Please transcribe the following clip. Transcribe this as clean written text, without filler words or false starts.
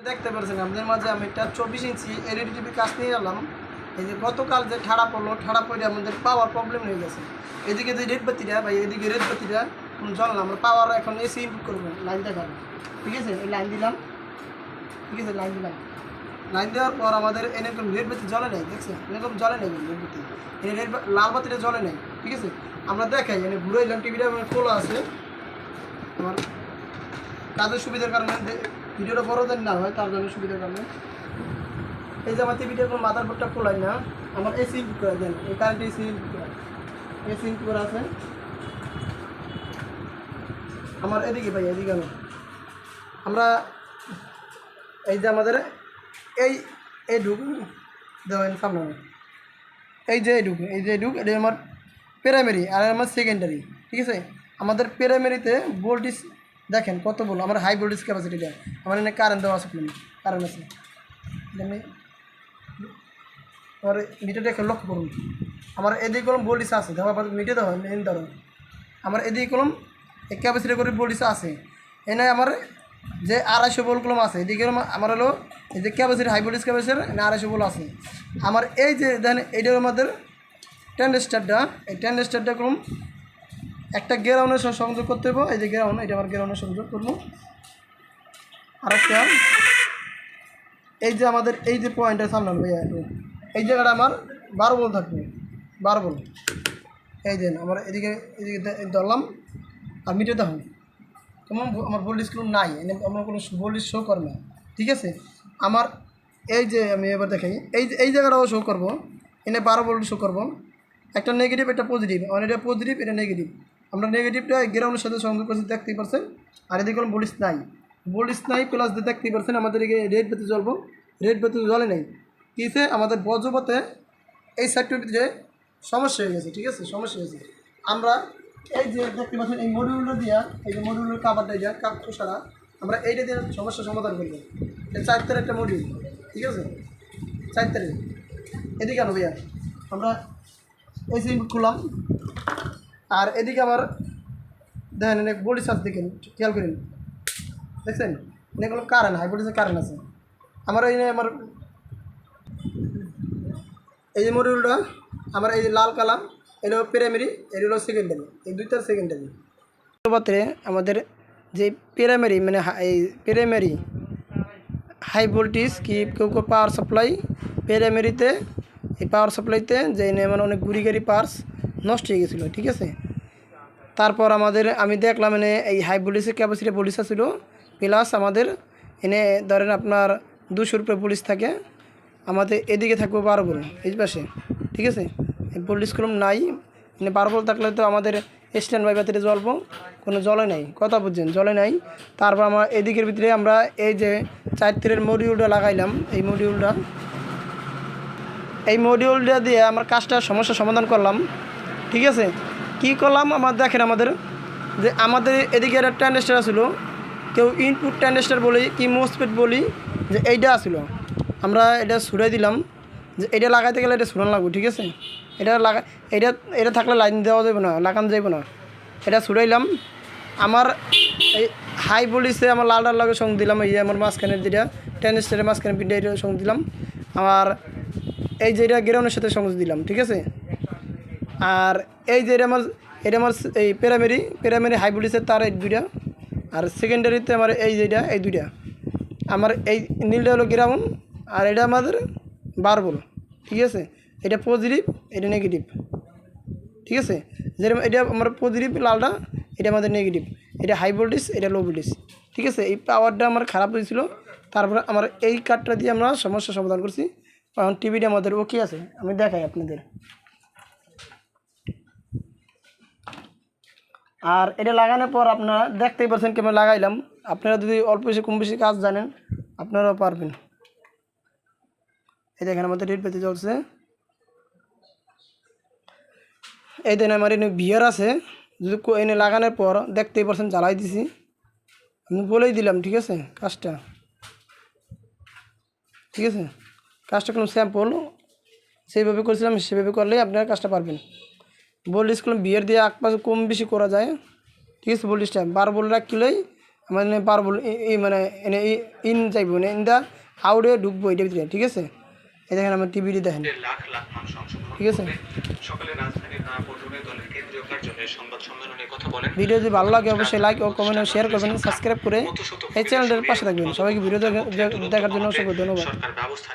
দেখতে পাচ্ছেন আপনাদের মাঝে আমি একটা 24 ইঞ্চি এলইডি টিভি কাজ নিয়ে এলাম। এই যে গতকাল যে ঠাড়া পড়লো, ঠাড়া পড়ে আমাদের পাওয়ার প্রবলেম হয়ে গেছে। এদিকে যে রেড বাতিটা বা এদিকে রেড বাতিটা জ্বলে না। আমরা পাওয়ার এখন এসি ইনপুট করবো, লাইন দেখাবো। ঠিক আছে, এই লাইন দিলাম। ঠিক আছে, লাইন দিলাম। লাইন দেওয়ার পর আমাদের এরকম রেড বাতি জ্বলে নেই, দেখছেন এরকম জ্বলে নেই রেড বাতি, এই রেড লাল বাতিটা জ্বলে নেই। ঠিক আছে, আমরা দেখাই এনে ঘুরে এলাম, টিভিটা খোলা আছে। আমার কাজের সুবিধার কারণে ভিডিওটা বড় দেন না হয়, তার জন্য সুবিধার কারণে এই যে আমার টিভিটা কোনো মাদার বোর্ডটা খোলাই না, আমার এসি ইনপুট করে দেন। এই কারেন্ট এসি ইনপুট করা আছে আমার এদিকে। ভাই এদিকে আমরা এই যে আমাদের এই ঢুক দেওয়ান সামনে, এই যে ঢুক এটা আমার প্রাইমারি আর আমার সেকেন্ডারি। ঠিক আছে, আমাদের প্রাইমারিতে ভোল্টেজ দেখেন কত বলো, আমার হাই ভোল্টেজ ক্যাপাসিটিটা। আমার এখানে কারেন্ট দেওয়া আছে, কারেন্ট আছে। আমার মিটারটা একটু লক্ষ্য করুন, আমার এদিকে কলম ভোল্টেজ আছে, দেখো আবার মিটে দেওয়া মেন ধরো। আমার এদিকে কলম ক্যাপাসিটি করে ভোল্টেজ আছে। এনে আমার যে 250 ভোল্ট কলম আছে, এদিকে আমার হলো এই যে capacity high voltage capacity 250 volt আছে। আমার এই যে দেখেন এইটার আমাদের ট্রানজিস্টারটা, এই ট্রানজিস্টারটা কলম একটা গ্রাউন্ডের সাথে সংযোগ করতে হবে। এই যে গ্রাউন্ড, এটা আমার গ্রাউন্ডের সংযোগ করবো। আর একটা এই যে আমাদের এই যে পয়েন্টের সামনে ভাইয়া, এই জায়গাটা আমার 12 ভোল্ট থাকবে, 12 ভোল্ট। এই যে আমার এদিকে ধরলাম আর মিটে দেখো তোমার আমার ভোল্টেজ কোনো নাই, আমার কোনো ভোল্টেজ শো করে না। ঠিক আছে, আমার এই যে আমি এবার দেখাই, এই জায়গাটাও শো করবো, এনে 12 ভোল্ট শো করবো। একটা নেগেটিভ একটা পজিটিভ, আমার এটা পজিটিভ এটা নেগেটিভ। আমরা নেগেটিভটা গ্রাউন্ডের সাথে সংযোগ করছি, দেখতেই পারছেন। আর এদিকে কোনো ভোল্টেজ নাই প্লাস দিয়ে দেখতেই পারছেন। আমাদের এদিকে রেড বাতি জ্বলবো, রেড বাতি জ্বলে নেই। কিসে আমাদের বজ্রপথে এই সাইডটার ভিতরে সমস্যা হয়ে গেছে। ঠিক আছে, সমস্যা হয়েছে। আমরা এই যে দেখতে পাচ্ছেন এই মডিউলটা দিয়া, এই যে মডিউলের কাভারটা দিয়া খোসারা, আমরা এইটা দিয়ে সমস্যার সমাধান করবো। এই 4 তারের একটা মডিউল। ঠিক আছে, 4 তারের। এদিকে কেন ভাইয়া আমরা এসি ইনপুট খুললাম। আর এদিকে আমার দেখেন এনে বডি চার্জ দেখেন, খেয়াল করেন, দেখছেন এনে কোনো কারেন্ট হাই ভোল্টেজের কারেন্ট আছে। আমার এই যে মডিউলটা আমার এই যে লাল কালার, এটা হলো প্রাইমারি, এটা হলো সেকেন্ডারি, এই দুইটা সেকেন্ডারি। পত্রে আমাদের যে প্রাইমারি মানে এই প্রাইমারি হাই ভোল্টেজ কি কেউ পাওয়ার সাপ্লাই প্রাইমারিতে, এই পাওয়ার সাপ্লাইতে যে মানে অনেক গুড়ি গাড়ি পার্টস নষ্ট হয়ে গেছিলো। ঠিক আছে, তারপর আমি দেখলাম এনে এই হাই ভোল্টেজের ক্যাপাসিটি ভোল্টেজ ছিল প্লাস আমাদের এনে ধরেন আপনার 200 রুপে ভোল্টেজ থাকে, আমাদের এদিকে থাকবে 12 ভোল্ট এই পাশে। ঠিক আছে, এই ভোল্টেজ কলম নাই, মানে 12 ভোল্ট থাকলে তো আমাদের স্ট্যান্ড বাই বাতিতে জ্বলবো, কোনো জলে নাই, কথা বুঝছেন, জলে নাই। তারপর আমার এদিকের ভিতরে আমরা এই যে 4 তারের মডিউলটা লাগাইলাম, এই মডিউলটা দিয়ে আমার সমস্যার সমাধান করলাম। ঠিক আছে, কি করলাম আমার দেখেন, আমাদের এদিকে একটা ট্রানজিস্টার ছিল, কেউ ইনপুট ট্রানজিস্টার বলি কি মোসফেট বলি, যে এইটা আসলো, আমরা এটা ছুড়াই দিলাম। যে এটা লাগাইতে গেলে এটা ছুড়ানো লাগবে। ঠিক আছে, এটা থাকলে লাইন দেওয়া যাবে না, লাগানো যাবে না। এটা ছুড়াইলাম। আমার এই হাই ভোল্টেজে আমার লালটার লাগে সঙ্গ দিলাম, এই যে আমার মাঝখানের যেটা ট্রানজিস্টারের মাঝখানে পিঠে এটা সঙ্গ দিলাম। আমার এই যে এটা গ্রাউন্ডের সাথে সংযোগ দিলাম। ঠিক আছে, আর এই যে এটা আমার এই প্রাইমারি হাই ভোল্টেজের তার এই দুইটা, আর সেকেন্ডারিতে আমার এই যেটা এই দুইটা। আমার এই নীলটা হলো গ্রাউন্ড, আর এটা আমাদের 12 ভোল্ট। ঠিক আছে, এটা পজিটিভ এটা নেগেটিভ। ঠিক আছে, যেরকম এটা আমার পজিটিভ লালটা, এটা আমাদের নেগেটিভ, এটা হাই ভোল্টেজ এটা লো ভোল্টেজ। ঠিক আছে, এই পাওয়ারটা আমার খারাপ হয়েছিল, তারপরে আমার এই কার্ডটা দিয়ে আমরা সমস্যার সমাধান করছি। এখন টিভিটা আমাদের ওকে আছে, আমি দেখাই আপনাদের। আর এটা লাগানোর পর আপনারা দেখতেই পাচ্ছেন কেমন লাগাইলাম। আপনারা যদি অল্প বেশি কম বেশি কাজ জানেন আপনারাও পারবেন। এই দেখেন আমাদের রেড বাতি জ্বলছে। এই দেখেন আমার এনে বিয়ার আছে, যদি এনে লাগানোর পর দেখতেই পাচ্ছেন জ্বালাই দিছি, আমি বলেই দিলাম। ঠিক আছে, কাজটা ঠিক আছে, কাজটা কোনো স্যাম্পল সেইভাবে করেছিলাম, সেভাবে করলেই আপনারা কাজটা পারবেন। ভোল্টেজ কোনো বিয়ার দিয়ে একপাশে কম বেশি করা যায়। ঠিক আছে, ভোল্টেজটা 12 ভোল্ট রাখলেই মানে পারবো এই মানে এনে ইন যাইব মানে ইন দা আউটে ঢুকবো এটার ভিতরে, ঠিক আছে। এই দেখেন আমার টিভিটি দেখেন, লাখ লাখ মানুষ অংশগ্রহণ ঠিক আছে। করবে। সকালে রাজধানীর নয়াপল্টনে দলের কেন্দ্রীয় কার্যালয়ে সংবাদ সম্মেলনে কথা বলেন। ভিডিও যদি ভালো লাগে অবশ্যই লাইক ও কমেন্ট ও শেয়ার করবেন, সাবস্ক্রাইব করে এই চ্যানেলটার পাশে থাকবেন। সবাইকে ভিডিও দেখার জন্য অসংখ্য ধন্যবাদ। সরকার ব্যবস্থা